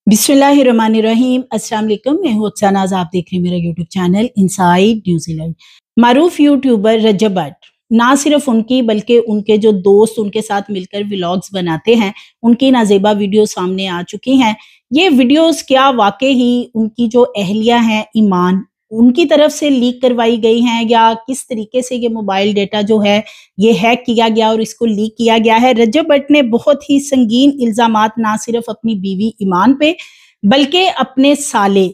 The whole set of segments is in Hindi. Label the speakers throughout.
Speaker 1: बिस्मिल्लाहिर्रहमानिर्रहीम। अस्सलाम वालेकुम। मैं हूं अफसानाज़, आप देख रहे हैं मेरा यूट्यूब चैनल इनसाइड न्यूजीलैंड। मारूफ यूट्यूबर रजब भट्ट ना सिर्फ उनकी बल्कि उनके जो दोस्त उनके साथ मिलकर व्लॉग्स बनाते हैं, उनकी नाजेबा वीडियो सामने आ चुकी हैं। ये वीडियोस क्या वाकई ही उनकी जो अहलिया हैं ईमान, उनकी तरफ से लीक करवाई गई हैं या किस तरीके से ये मोबाइल डेटा जो है ये हैक किया गया और इसको लीक किया गया है। रजब भट्ट ने बहुत ही संगीन इल्जामात ना सिर्फ अपनी बीवी ईमान पे बल्कि अपने साले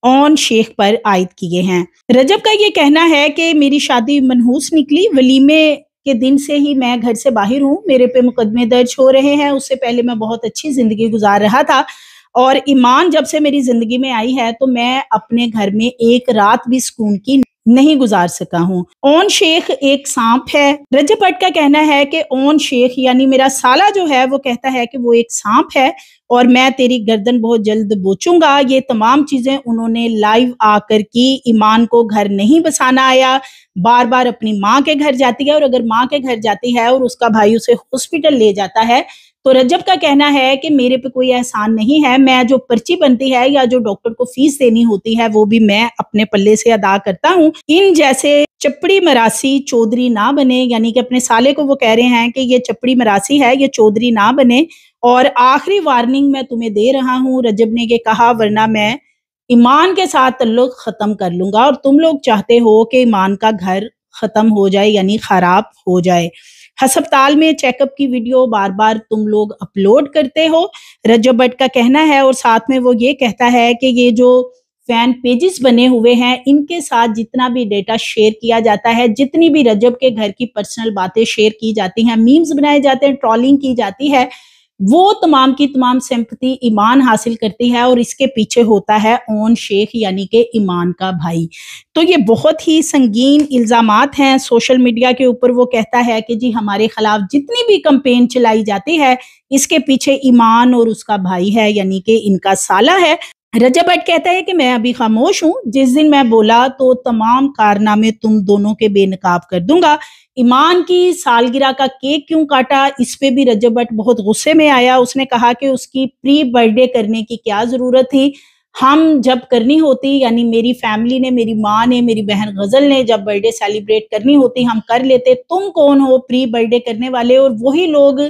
Speaker 1: ओन शेख पर आयद किए हैं। रजब का ये कहना है कि मेरी शादी मनहूस निकली, वलीमे के दिन से ही मैं घर से बाहर हूँ, मेरे पे मुकदमे दर्ज हो रहे हैं। उससे पहले मैं बहुत अच्छी जिंदगी गुजार रहा था और ईमान जब से मेरी जिंदगी में आई है तो मैं अपने घर में एक रात भी सुकून की नहीं गुजार सका हूँ। ओन शेख एक सांप है। रजब भट्ट का कहना है कि ओन शेख यानी मेरा साला जो है वो कहता है कि वो एक सांप है और मैं तेरी गर्दन बहुत जल्द बोचूंगा। ये तमाम चीजें उन्होंने लाइव आकर की। ईमान को घर नहीं बसाना आया, बार बार अपनी माँ के घर जाती है और अगर माँ के घर जाती है और उसका भाई उसे हॉस्पिटल ले जाता है तो रजब का कहना है कि मेरे पे कोई एहसान नहीं है, मैं जो पर्ची बनती है या जो डॉक्टर को फीस देनी होती है वो भी मैं अपने पल्ले से अदा करता हूँ। इन जैसे चपड़ी मरासी चौधरी ना बने, यानी कि अपने साले को वो कह रहे हैं कि ये चपड़ी मरासी है, ये चौधरी ना बने और आखिरी वार्निंग मैं तुम्हें दे रहा हूँ। रजब ने ये कहा, वरना मैं ईमान के साथ तल्लुक खत्म कर लूंगा और तुम लोग चाहते हो कि ईमान का घर खत्म हो जाए यानी खराब हो जाए। अस्पताल में चेकअप की वीडियो बार बार तुम लोग अपलोड करते हो, रजब भट्ट का कहना है। और साथ में वो ये कहता है कि ये जो फैन पेजेस बने हुए हैं इनके साथ जितना भी डेटा शेयर किया जाता है, जितनी भी रजब के घर की पर्सनल बातें शेयर की जाती हैं, मीम्स बनाए जाते हैं, ट्रोलिंग की जाती है, वो तमाम की तमाम सिंपैथी ईमान हासिल करती है और इसके पीछे होता है ओन शेख यानी कि ईमान का भाई। तो ये बहुत ही संगीन इल्जामात हैं सोशल मीडिया के ऊपर। वो कहता है कि जी हमारे खिलाफ जितनी भी कंपेन चलाई जाती है इसके पीछे ईमान और उसका भाई है यानी कि इनका साला है। रजब भट्ट कहता है कि मैं अभी खामोश हूँ, जिस दिन मैं बोला तो तमाम कारनामे तुम दोनों के बेनकाब कर दूंगा। ईमान की सालगिरह का केक क्यों काटा, इस पे भी रजब भट्ट बहुत गुस्से में आया। उसने कहा कि उसकी प्री बर्थडे करने की क्या जरूरत थी, हम जब करनी होती यानी मेरी फैमिली ने, मेरी माँ ने, मेरी बहन गजल ने जब बर्थडे सेलिब्रेट करनी होती हम कर लेते। तुम कौन हो प्री बर्थडे करने वाले? और वही लोग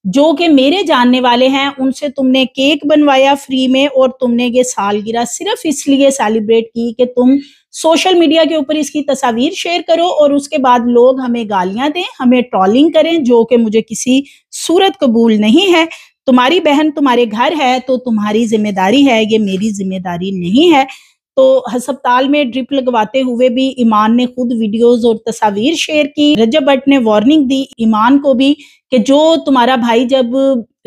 Speaker 1: जो कि मेरे जानने वाले हैं उनसे तुमने केक बनवाया फ्री में और तुमने ये सालगिरह सिर्फ इसलिए सेलिब्रेट की कि तुम सोशल मीडिया के ऊपर इसकी तस्वीर शेयर करो और उसके बाद लोग हमें गालियां दें, हमें ट्रोलिंग करें, जो कि मुझे किसी सूरत कबूल नहीं है। तुम्हारी बहन तुम्हारे घर है तो तुम्हारी जिम्मेदारी है, ये मेरी जिम्मेदारी नहीं है। तो अस्पताल में ड्रिप लगवाते हुए भी ईमान ने खुद वीडियोस और तस्वीर शेयर की। रजब भट्ट ने वार्निंग दी ईमान को भी कि जो तुम्हारा भाई जब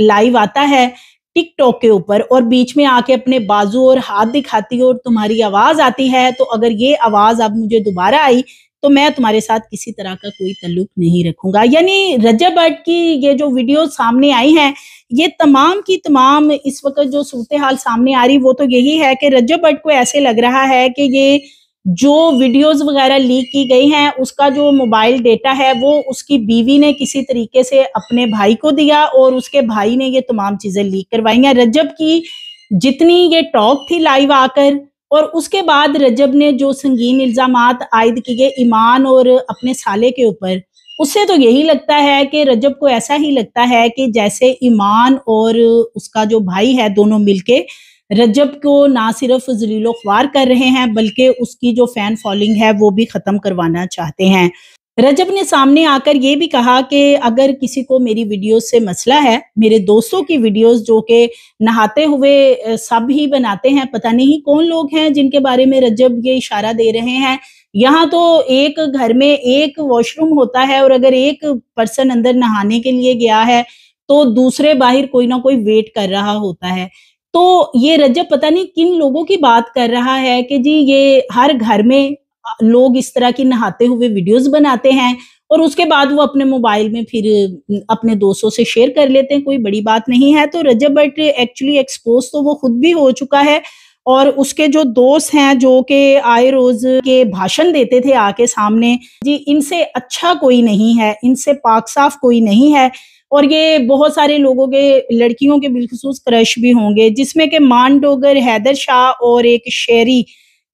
Speaker 1: लाइव आता है टिकटॉक के ऊपर और बीच में आके अपने बाजू और हाथ दिखाती है और तुम्हारी आवाज आती है, तो अगर ये आवाज अब मुझे दोबारा आई तो मैं तुम्हारे साथ किसी तरह का कोई ताल्लुक नहीं रखूंगा। यानी रजब भट्ट की ये जो वीडियो सामने आई हैं, ये तमाम की तमाम इस वक्त जो सूरत हाल सामने आ रही वो तो यही है कि रजब भट्ट को ऐसे लग रहा है कि ये जो वीडियोस वगैरह लीक की गई हैं उसका जो मोबाइल डेटा है वो उसकी बीवी ने किसी तरीके से अपने भाई को दिया और उसके भाई ने ये तमाम चीजें लीक करवाई हैं। रजब की जितनी ये टॉक थी लाइव आकर और उसके बाद रजब ने जो संगीन इल्जामात आयद किए ईमान और अपने साले के ऊपर, उससे तो यही लगता है कि रजब को ऐसा ही लगता है कि जैसे ईमान और उसका जो भाई है दोनों मिलके रजब को ना सिर्फ जलीलो ख्वार कर रहे हैं बल्कि उसकी जो फैन फॉलोइंग है वो भी खत्म करवाना चाहते हैं। रजब ने सामने आकर ये भी कहा कि अगर किसी को मेरी वीडियोस से मसला है, मेरे दोस्तों की वीडियोस जो कि नहाते हुए सब ही बनाते हैं, पता नहीं कौन लोग हैं जिनके बारे में रजब ये इशारा दे रहे हैं। यहाँ तो एक घर में एक वॉशरूम होता है और अगर एक पर्सन अंदर नहाने के लिए गया है तो दूसरे बाहर कोई ना कोई वेट कर रहा होता है। तो ये रजब पता नहीं किन लोगों की बात कर रहा है कि जी ये हर घर में लोग इस तरह की नहाते हुए वीडियोस बनाते हैं और उसके बाद वो अपने मोबाइल में फिर अपने दोस्तों से शेयर कर लेते हैं, कोई बड़ी बात नहीं है। तो रजब भट्ट एक्चुअली एक्सपोज तो वो खुद भी हो चुका है और उसके जो दोस्त हैं जो कि आए रोज के भाषण देते थे आके सामने, जी इनसे अच्छा कोई नहीं है, इनसे पाक साफ कोई नहीं है। और ये बहुत सारे लोगों के, लड़कियों के बिलखुसूस क्रश भी होंगे, जिसमें कि मान डोगर, हैदर शाह और एक शेरी,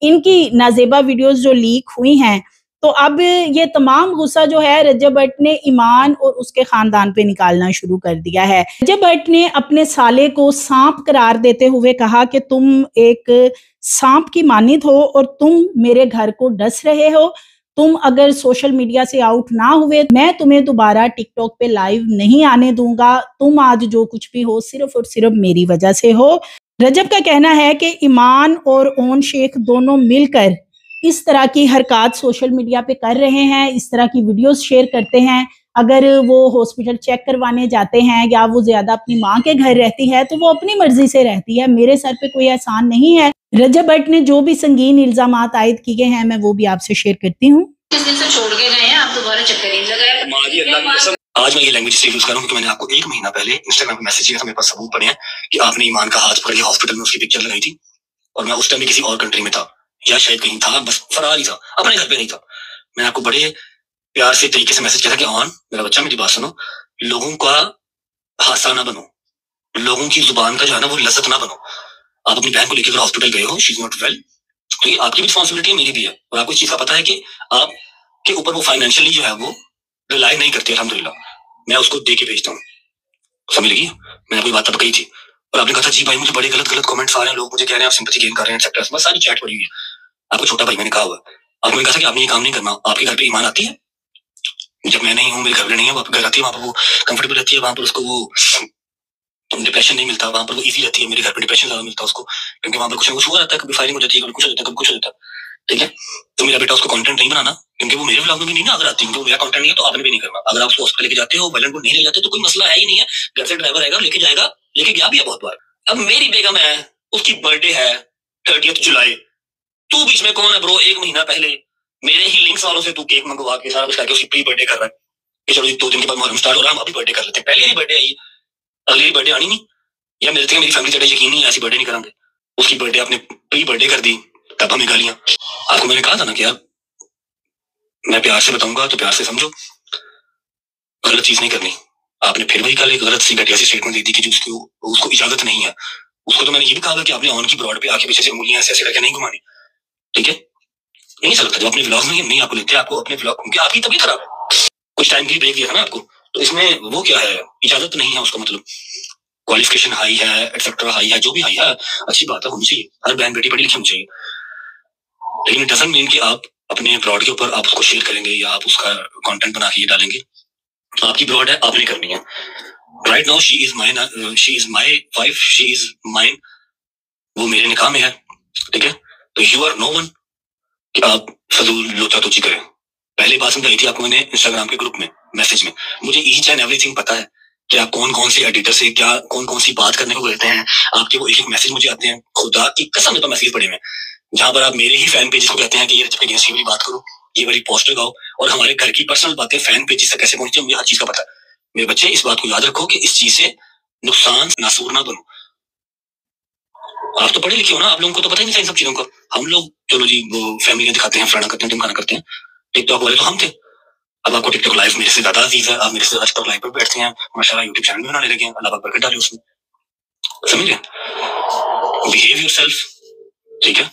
Speaker 1: इनकी नाजेबा वीडियोस जो लीक हुई हैं। तो अब ये तमाम गुस्सा जो है रजब भट्ट ने ईमान और उसके खानदान पे निकालना शुरू कर दिया है। रजब भट्ट ने अपने साले को सांप करार देते हुए कहा कि तुम एक सांप की मानित हो और तुम मेरे घर को डस रहे हो। तुम अगर सोशल मीडिया से आउट ना हुए, मैं तुम्हें दोबारा टिकटॉक पे लाइव नहीं आने दूंगा। तुम आज जो कुछ भी हो सिर्फ और सिर्फ मेरी वजह से हो। रजब का कहना है कि ईमान और ओन शेख दोनों मिलकर इस तरह की हरकत सोशल मीडिया पे कर रहे हैं, इस तरह की वीडियोस शेयर करते हैं। अगर वो हॉस्पिटल चेक करवाने जाते हैं या वो ज्यादा अपनी माँ के घर रहती है तो वो अपनी मर्जी से रहती है, मेरे सर पे कोई एहसान नहीं है। रजब भट्ट ने जो भी संगीन इल्जामात आयद किए हैं मैं वो भी आपसे शेयर करती हूँ।
Speaker 2: किस दिन से छोड़ के गए हैं आप, दोबारा चक्कर नहीं लगाया।
Speaker 3: आज मैं ये लैंग्वेज यूज कर रहा हूँ क्योंकि मैंने आपको 1 महीना पहले इंस्टाग्राम पे मैसेज किया था, मेरे पास सबूत पड़े हैं कि आपने ईमान का हाथ पकड़ के हॉस्पिटल में उसकी पिक्चर लगाई थी और मैं उस टाइम किसी और कंट्री में था या शायद कहीं था, बस फरार ही था, अपने घर पे नहीं था। मैंने आपको बड़े प्यार से तरीके से मैसेज किया था कि ऑन मेरा बच्चा मेरी बात सुनो, लोगों का हादसा ना बनो, लोगों की जुबान का जो है ना वो लज्जत ना बनो। आप अपनी बहन को लेकर हॉस्पिटल गए हो, शी इज नॉट वेल, तो ये आपकी भी रिस्पॉन्सिबिलिटी है, मेरी भी है। और आपको इस चीज का पता है कि आपके ऊपर वो फाइनेंशियली जो है वो रिलाई नहीं करती, अल्हम्दुलिल्लाह मैं उसको दे के भेजता हूँ, समझ लगी। मैंने कोई बात तब कही थी और आपने कहा था जी भाई मुझे बड़े गलत गलत कमेंट्स आ रहे हैं, लोग मुझे कह रहे हैं आप सिंपैथी गेन कर रहे हैं एक्सेप्ट, बस सारी चैट पड़ी हुई है। आपको छोटा भाई मैंने कहा हुआ, आपको कहा था कि आपने ये काम नहीं करना। आपके घर पे ईमान आती है जब मैं नहीं हूँ, मेरे घर में नहीं है, घर आती है, वहां पर वो कंफर्टेबल रहती है, वहां पर उसको वो डिप्रेशन नहीं मिलता, वहां पर वो इजी रहती है। मेरे घर पे डिप्रेशन ज्यादा मिलता है उसको, क्योंकि वहां पर कुछ ना कुछ हुआ रहता है, कभी फायरिंग हो जाती है, कभी कुछ हो जाता है, कभी कुछ हो जाता है, ठीक है। तो मेरा बेटा उसको कंटेंट नहीं बनाना, क्योंकि वो मेरे व्लॉग में भी नहीं ना अगर आती है, क्योंकि मेरा कंटेंट नहीं है तो आपने भी नहीं करना। अगर आप उसको हॉस्पिटल लेके जाते हो, वायलेंट को नहीं ले जाते तो कोई मसला है ही नहीं है, घर से ड्राइवर आएगा लेके जाएगा, लेके गया भी है बहुत बार। अब मेरी बेगम है, उसकी बर्थडे है 30 जुलाई, तू बीच में कौन है ब्रो? 1 महीना पहले मेरे ही लिंक्स वालों से तू केक मंगवा के सारा कुछ करके उसकी प्री बर्थडे कर रहा है। चलो 2 दिन के बाद मुहर्रम स्टार्ट हो रहा है, हम अभी बर्थडे कर लेते हैं। पहले ही बर्थडे आई, अगली बर्थडे आनी नहीं, या मेरे थे मेरी फैमिली से यकीन नहीं है ऐसी बर्थडे नहीं करांगे। उसकी बर्थडे आपने प्री बर्थडे कर दी, तब हमें गालियां। आपको मैंने कहा था ना कि यार मैं प्यार से बताऊंगा तो प्यार से समझो, गलत चीज नहीं करनी। आपने फिर वही कल एक गलत सी घटिया सी स्टेटमेंट दे दी कि उसको इजाजत नहीं है। उसको तो मैंने ये भी कहा था कि आपने ऑन की ब्रॉड पे आके पीछे से उंगलियां ऐसे ऐसे करके नहीं घुमानी, ठीक है। नहीं चल सकता जब अपने व्लॉग में नहीं आपको लेते, आपको अपने व्लॉग, क्योंकि आपकी तबीयत खराब है, कुछ टाइम की ब्रेक दिया था ना आपको, तो इसमें वो क्या है, इजाजत नहीं है उसका मतलब। क्वालिफिकेशन हाई है, एक्सेट्रा हाई है, जो भी हाई है अच्छी बात है, होनी चाहिए, हर बहन बेटी पढ़ी लिखी होनी चाहिए, लेकिन इट डजंट मीन कि आप अपने ब्रॉड के ऊपर आप उसको शेयर करेंगे या आप उसका कंटेंट बना के ये डालेंगे। आपकी ब्रॉड है, आपने करनी है। Right now she is my wife, she is mine, वो मेरे निकाह में है, ठीक है। तो यू आर नो वन कि आप फजूल लोचा तोची करें। पहले बात समझाई थी आपको मैंने इंस्टाग्राम के ग्रुप में मैसेज में, मुझे ईच एंड एवरीथिंग पता है कि आप कौन कौन से एडिटर से क्या कौन कौन सी बात करने को कहते हैं। आपके वो एक एक मैसेज मुझे आते हैं, खुदा की कसम मेरे मैसेज पड़े में, जहां पर आप मेरे ही फैन पेजेस को कहते हैं कि ये रजब के अगेंस्ट ये वाली बात करो, ये वाली पोस्ट लगाओ, और हमारे घर की पर्सनल बातें फैन पेजेस तक कैसे पहुंचती है मुझे हर चीज का पता है। मेरे बच्चे इस बात को याद रखो कि इस चीज से नुकसान नासूर ना बनो। आप तो पढ़े लिखे हो ना, आप लोगों को तो पता ही नहीं था इन सब चीजों का। हम लोग चलो जी वो फैमिली दिखाते हैं, फलाना करते हैं, ढिमकाना करते हैं, टिकटॉक वाले तो हम थे। अब आपको टिकटॉक लाइव मेरे से ज्यादा अजीज है, आप मेरे से टिकटॉक लाइव पर बैठते हैं, माशाल्लाह यूट्यूब चैनल भी बनाने लगे हैं, अल्लाह बरकत डाले उसमें, समझ गए। बिहेव योरसेल्फ, ठीक है।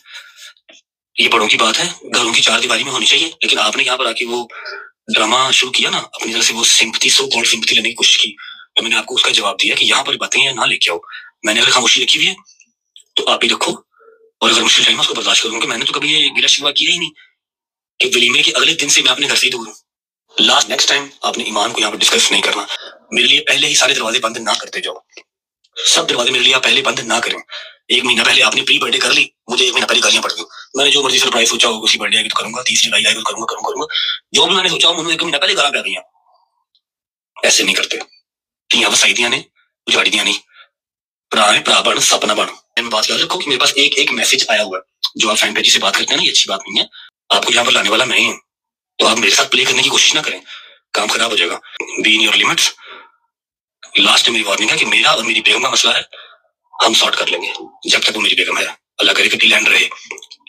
Speaker 3: ये बड़ों की बात है, घरों की चार दीवारी में होनी चाहिए, लेकिन आपने यहाँ पर आके वो ड्रामा शुरू किया ना, अपनी तरह से वो सिंपैथी, सो कॉल्ड सिंपैथी लेने की कोशिश की, तो मैंने आपको उसका जवाब दिया कि यहाँ पर बातें ना लेके आओ। मैंने अगर खामोशी रखी हुई है तो आप ही रखो, और अगर मुश्किल टाइम उसको बर्दाश्त करूंगा। मैंने तो कभी ये गिला शिकवा किया ही नहीं कि वलीमे के अगले दिन से मैं अपने घर से ही दूर हूँ। लास्ट नेक्स्ट टाइम आपने ईमान को यहाँ पर डिस्कस नहीं करना। मेरे लिए पहले ही सारे दरवाजे बंद ना करते जाओ, सब दरवाजे मेरे लिए आप पहले बंद ना करें। 1 महीना पहले आपने प्री बर्थडे कर ली, मुझे 1 महीना पहले गालियां पड़ गई। मैंने जो मर्जी सरप्राइज सोचा होगा उसी बर्थडे आएगी तो करूंगा, 30 जुलाई आएगी तो करूंगा, जो भी मैंने सोचा हो, मुझे 1 महीना पहले गाला पड़ गई। ऐसे नहीं करते, तियां वसाई दियां ने उजाड़ी दियां नहीं, भरा है भरा बन सपना बन। बात याद रखो कि मेरे पास एक एक मैसेज आया हुआ है। जो आप फैन पेज से बात करते हैं ना, ये अच्छी बात नहीं है। आपको यहाँ पर लाने वाला मैं ही हूँ, तो आप मेरे साथ प्ले करने की कोशिश ना करें, काम खराब हो जाएगा। Be in your limits. Last मेरी वार्निंग है कि मेरा और मेरी बेगम का मसला है, हम सॉर्ट कर लेंगे, जब तक वो मेरी बेगम है। अल्लाह करे कि टिल रहे,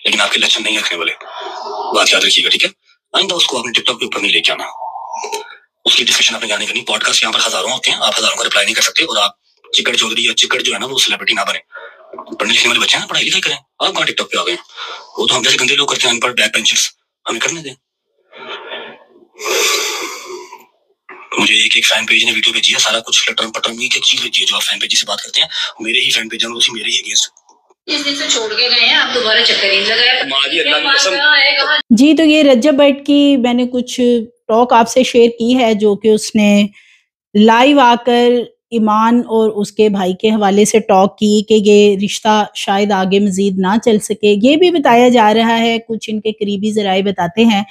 Speaker 3: लेकिन आपके लक्षण नहीं रखने वाले, बात याद रखिएगा, ठीक है? आइंदा उसको आपने टिकटॉक के ऊपर नहीं लेके आना, उसकी डिस्कशन आपने जाने करनी। पॉडकास्ट यहाँ पर हजारों होते हैं, आप हजारों का रिप्लाई नहीं कर सकते, और आप चिकड़ चौधरी या चिकड़ जो है ना वो सेलिब्रिटी ना बने। पढ़ने लिखने वाले बच्चे हैं, पढ़ाई लिखाई करें। आप कहाँ टिकटॉक पे आ गए? वो तो हम जैसे गंदे लोग करते हैं, अनपढ़ बैक बेंचर्स, हमें करने दें। मुझे एक फैन पेज ने वीडियो भेजी है, सारा कुछ लटरम पटरम एक चीज भेजी है जो आप फैन पेज से बात करते हैं, मेरे ही फैन पेज है, उसी मेरे ही अगेंस्ट।
Speaker 2: इस दिन से छोड़ के गए हैं, आप दोबारा चक्कर नहीं लगाया। मारी अल्लाह की कसम।
Speaker 1: जी, तो ये रजब भट्ट की मैंने कुछ टॉक आपसे शेयर की है, जो कि उसने लाइव आकर ईमान और उसके भाई के हवाले से टॉक की कि ये रिश्ता शायद आगे मज़ीद ना चल सके। ये भी बताया जा रहा है, कुछ इनके करीबी ज़राए बताते हैं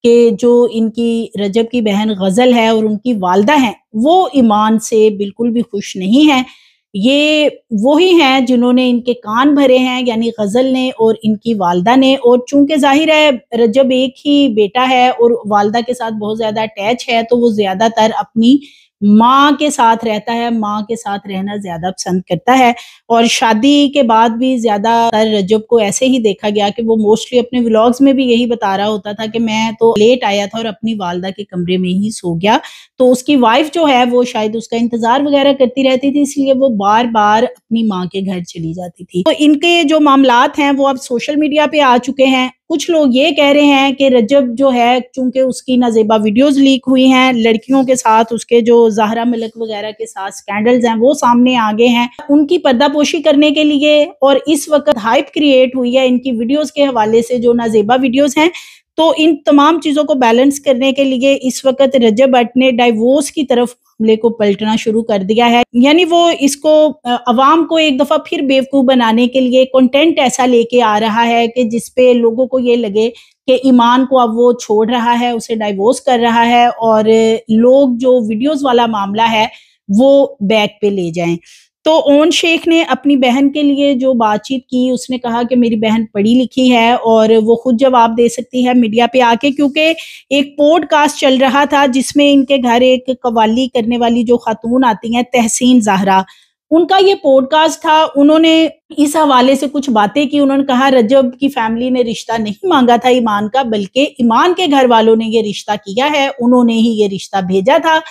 Speaker 1: कि जो इनकी रजब की बहन गज़ल है और उनकी वालिदा हैं, वो ईमान से बिल्कुल भी खुश नहीं हैं। ये वही हैं जिन्होंने इनके कान भरे हैं, यानी गज़ल ने और इनकी वालिदा ने। और चूँकि ज़ाहिर है रजब एक ही बेटा है और वालिदा के साथ बहुत ज़्यादा अटैच है, तो वो ज़्यादातर अपनी माँ के साथ रहता है, माँ के साथ रहना ज़्यादा पसंद करता है। और शादी के बाद भी ज़्यादातर रजब को ऐसे ही देखा गया कि वो मोस्टली अपने व्लॉग्स में भी यही बता रहा होता था कि मैं तो लेट आया था और अपनी वालिदा के कमरे में ही सो गया। तो उसकी वाइफ जो है वो शायद उसका इंतज़ार वग़ैरह करती रहती थी, इसलिए वो बार-बार अपनी माँ के घर चली जाती थी। तो इनके जो मामलात हैं वो अब सोशल मीडिया पे आ चुके हैं। कुछ लोग ये कह रहे हैं कि रजब जो है, चूँकि उसकी नाज़ेबा वीडियोज़ लीक हुई हैं, लड़कियों के साथ उसके जो ज़हरा मलिक वग़ैरह के साथ स्कैंडल्स हैं वो सामने आ गए हैं, उनकी पर्दापोशी करने के लिए। और इस वक़्त हाइप क्रिएट हुई है इनकी वीडियोज़ के हवाले से, जो नाज़ेबा वीडियोज़ हैं। तो इन तमाम चीज़ों को बैलेंस करने के लिए इस वक़्त रजब भट्ट ने डाइवोर्स की तरफ मामले को पलटना शुरू कर दिया है। यानी वो इसको अवाम को एक दफ़ा फिर बेवकूफ़ बनाने के लिए कंटेंट ऐसा लेके आ रहा है कि जिसपे लोगों को ये लगे कि ईमान को अब वो छोड़ रहा है, उसे डाइवोर्स कर रहा है, और लोग जो वीडियोज़ वाला मामला है वो बैक पे ले जाएँ। तो ओन शेख ने अपनी बहन के लिए जो बातचीत की, उसने कहा कि मेरी बहन पढ़ी लिखी है और वो खुद जवाब दे सकती है मीडिया पे आके, क्योंकि एक पॉडकास्ट चल रहा था जिसमें इनके घर एक कव्वाली करने वाली जो खातून आती हैं, तहसीन ज़हरा, उनका ये पॉडकास्ट था। उन्होंने इस हवाले से कुछ बातें की। उन्होंने कहा रजब की फैमिली ने रिश्ता नहीं मांगा था ईमान का, बल्कि ईमान के घर वालों ने ये रिश्ता किया है, उन्होंने ही ये रिश्ता भेजा था।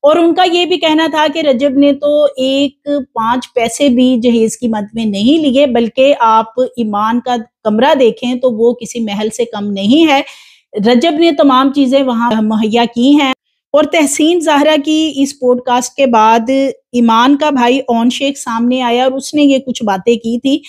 Speaker 1: और उनका ये भी कहना था कि रजब ने तो 5 पैसे भी जहेज की मद में नहीं लिए, बल्कि आप ईमान का कमरा देखें तो वो किसी महल से कम नहीं है। रजब ने तमाम चीज़ें वहाँ मुहैया की हैं। और तहसीन ज़हरा की इस पॉडकास्ट के बाद ईमान का भाई ओन शेख सामने आया और उसने ये कुछ बातें की थी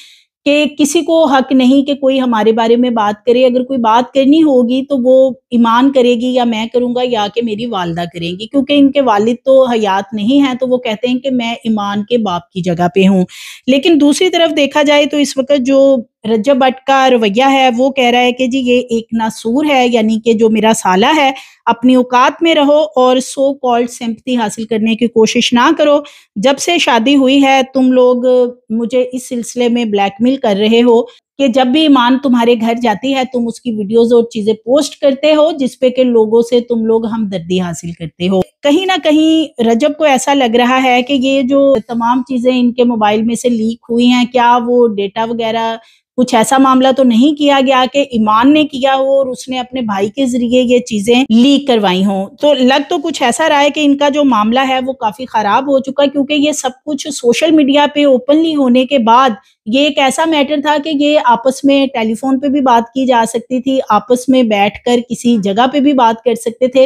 Speaker 1: कि किसी को हक नहीं कि कोई हमारे बारे में बात करे, अगर कोई बात करनी होगी तो वो ईमान करेगी या मैं करूँगा या कि मेरी वालिदा करेंगी, क्योंकि इनके वालिद तो हयात नहीं हैं, तो वो कहते हैं कि मैं ईमान के बाप की जगह पे हूँ। लेकिन दूसरी तरफ देखा जाए तो इस वक़्त जो रजब भट्ट का रवैया है वो कह रहा है कि जी ये एक नासूर है, यानी कि जो मेरा साला है, अपनी औकात में रहो और सो कॉल्ड सिंपैथी हासिल करने की कोशिश ना करो। जब से शादी हुई है तुम लोग मुझे इस सिलसिले में ब्लैकमेल कर रहे हो कि जब भी ईमान तुम्हारे घर जाती है तुम उसकी वीडियोस और चीजें पोस्ट करते हो, जिसपे के लोगों से तुम लोग हमदर्दी हासिल करते हो। कहीं ना कहीं रजब को ऐसा लग रहा है कि ये जो तमाम चीजें इनके मोबाइल में से लीक हुई हैं, क्या वो डेटा वगैरह कुछ ऐसा मामला तो नहीं किया गया कि ईमान ने किया हो और उसने अपने भाई के जरिए ये चीजें लीक करवाई हों। तो लग तो कुछ ऐसा रहा है कि इनका जो मामला है वो काफी खराब हो चुका है, क्योंकि ये सब कुछ सोशल मीडिया पे ओपनली होने के बाद ये एक ऐसा मैटर था कि ये आपस में टेलीफोन पे भी बात की जा सकती थी, आपस में बैठकर किसी जगह पे भी बात कर सकते थे।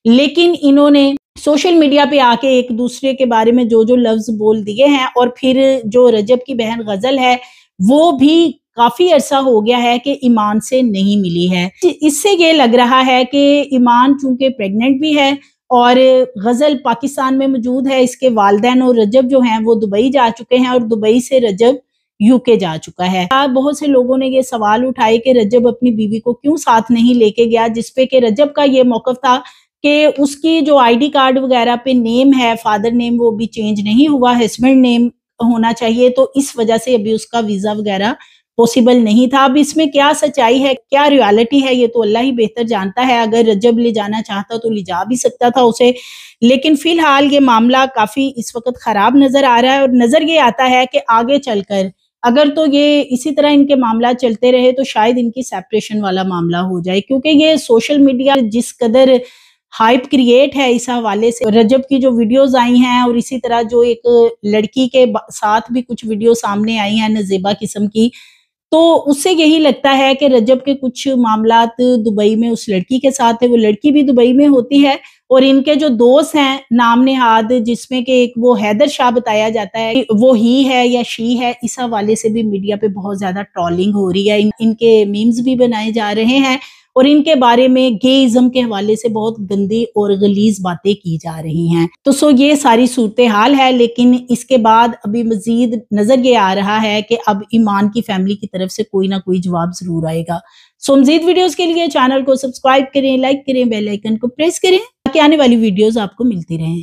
Speaker 1: लेकिन इन्होंने सोशल मीडिया पे आके एक दूसरे के बारे में जो जो लफ्ज बोल दिए हैं, और फिर जो रजब की बहन गजल है वो भी काफी अरसा हो गया है कि ईमान से नहीं मिली है। इससे ये लग रहा है कि ईमान चूंकि प्रेग्नेंट भी है और गजल पाकिस्तान में मौजूद है, इसके वालिदैन और रजब जो हैं वो दुबई जा चुके हैं और दुबई से रजब यूके जा चुका है। बहुत से लोगों ने ये सवाल उठाए कि रजब अपनी बीवी को क्यों साथ नहीं लेके गया, जिसपे कि रजब का ये मौकफ था कि उसकी जो आईडी कार्ड वगैरह पे नेम है, फादर नेम, वो भी चेंज नहीं हुआ, हस्बैंड नेम होना चाहिए, तो इस वजह से अभी उसका वीजा वगैरह पॉसिबल नहीं था। अब इसमें क्या सच्चाई है, क्या रियलिटी है, ये तो अल्लाह ही बेहतर जानता है। अगर रजब ले जाना चाहता तो ले जा भी सकता था उसे, लेकिन फिलहाल ये मामला काफी इस वक्त खराब नजर आ रहा है और नजर ये आता है कि आगे चलकर अगर तो ये इसी तरह इनके मामला चलते रहे तो शायद इनकी सेपरेशन वाला मामला हो जाए, क्योंकि ये सोशल मीडिया जिस कदर हाइप क्रिएट है इस हवाले से, रजब की जो वीडियोस आई हैं और इसी तरह जो एक लड़की के साथ भी कुछ वीडियो सामने आई हैं नजेबा किस्म की, तो उससे यही लगता है कि रजब के कुछ मामलात दुबई में उस लड़की के साथ है, वो लड़की भी दुबई में होती है और इनके जो दोस्त हैं नाम नेहाद, जिसमें कि एक वो हैदर शाह बताया जाता है वो ही है या शी है, इस हवाले से भी मीडिया पे बहुत ज्यादा ट्रोलिंग हो रही है। इनके मीम्स भी बनाए जा रहे हैं और इनके बारे में गेइज्म के हवाले से बहुत गंदी और गलीज बातें की जा रही हैं। तो ये सारी सूरत हाल है, लेकिन इसके बाद अभी मजीद नजर ये आ रहा है कि अब ईमान की फैमिली की तरफ से कोई ना कोई जवाब जरूर आएगा। मजीद वीडियोस के लिए चैनल को सब्सक्राइब करें, लाइक करें, बेल आइकन को प्रेस करें ताकि आने वाली वीडियोस आपको मिलती रहें।